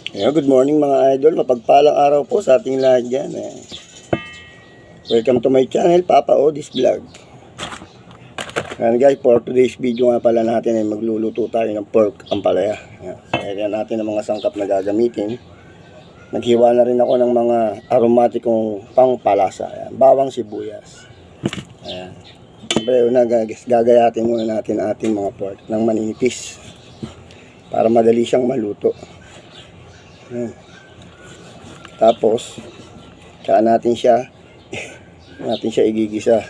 Good morning mga idol, mapagpalang araw po sa ating lahat dyan. Welcome to my channel, Papa Odis Vlog. Guys, for today's video nga pala natin ay magluluto tayo ng pork ampalaya. Ayan natin ang mga sangkap na gagamitin. Naghiwa na rin ako ng mga aromatikong pangpalasa. Ayan, bawang sibuyas. Ayan. Siyempre, gagayatin muna natin ating mga pork ng maninipis para madali siyang maluto. Tapos tsaka natin siya igigisa.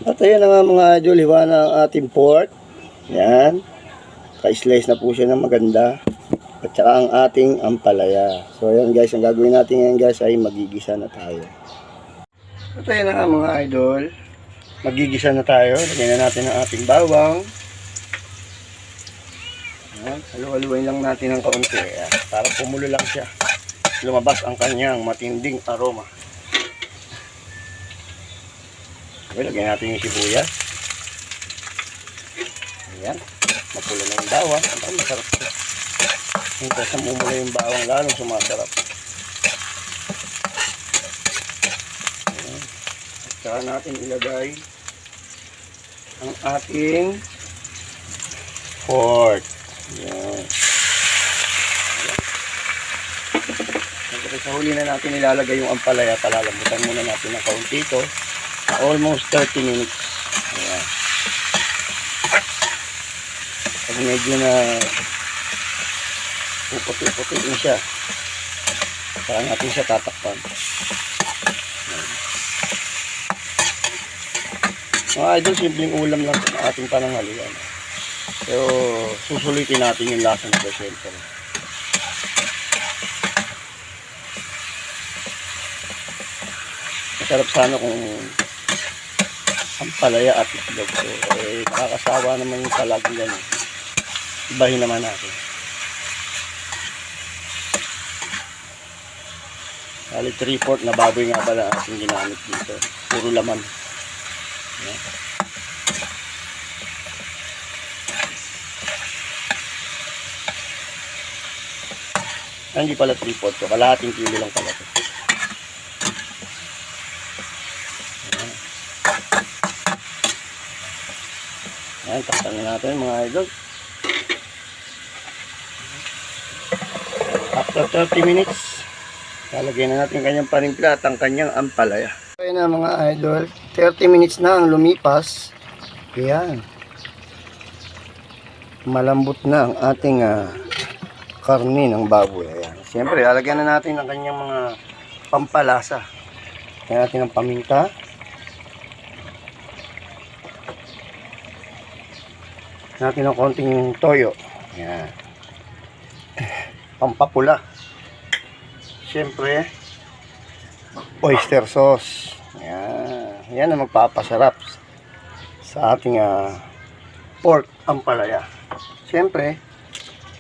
At ayan na nga mga idol, hiwa na ang ating pork. Yan, ka-slice na po siya ng maganda. At saka ang ating ampalaya. So ayan guys, ang gagawin natin ngayon guys ay magigisa na tayo. At ayan na nga mga idol, magigisa na tayo. Lagyan na natin ang ating bawang. Halu-haluin lang natin ng kaunti para pumulo lang siya, lumabas ang kanyang matinding aroma. Okay, lagyan natin yung sibuyas. Ayan, mapula na yung bawang. Ang masarap ito. Hinta sa mumula yung bawang, lalong sumasarap. Ayan. At saka natin ilagay ang ating pork. Yan. Sa huli na natin ilalagay yung ampalaya. Palalambutan muna natin ng kaunti ito. Almost 30 minutes. Ayan. Pag medyo na puputi-puti siya, saka natin siya tatakpan. Mga idol, simpleng ulam lang sa ating pananghalian. Pero susulitin natin yung lasa ng siyempre. Masarap sana kung ampalaya at itlog. So, nakakasawa naman yung palagi yan. Ibahin naman natin. Halit 3/4 na baboy nga pala ating ginamit dito. Puro laman. Ayan. Hindi pala 3/4 to, kalahating kilo lang pala to. Ayan, takpan na natin mga idol. After 30 minutes, lalagyan na natin kanyang panimpla at ang kanyang ampalaya. Ayan na mga idol, 30 minutes na ang lumipas. Ayan. Malambot na ang ating karne ng baboy. Ayan. Siyempre, lalagyan na natin ang kanyang mga pampalasa. Lagyan natin ang paminta. Natin ang konting toyo. Ayan. Pampapula. Siyempre, oyster sauce. Ayan. Yan ang magpapasarap sa ating pork ampalaya. Siyempre,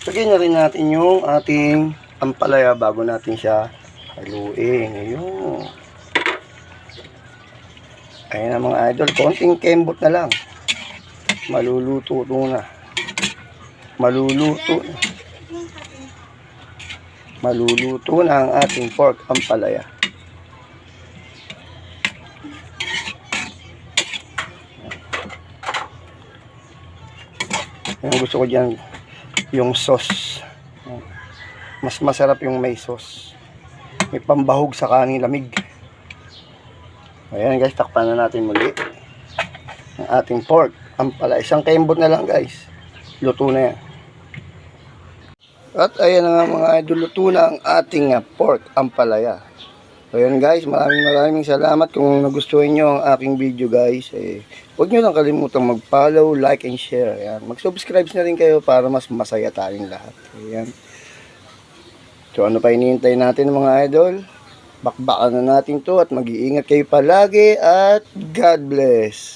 lagyan na rin natin yung ating ampalaya bago natin siya haluin. Ayun. Ayan na mga idol. Konting kembot na lang. Maluluto na. Maluluto na ang ating pork ampalaya. Yung gusto ko dyan, yung sauce. Mas masarap yung may sauce. May pambahog sa kaning lamig. Ayan guys, takpan na natin muli ang ating pork ampalaya. Isang kembot na lang guys, luto na yan. At ayan na nga mga idol, luto na ang ating pork ampalaya. Ayan guys, maraming salamat. Kung nagustuhan nyo ang aking video guys, huwag nyo lang kalimutang mag-follow, like, and share. Ayan. Mag-subscribe na rin kayo para mas masaya tayong lahat. Ayan. So ano pa hinihintay natin mga idol? Bakbakan na natin to at mag-iingat kayo palagi at God bless.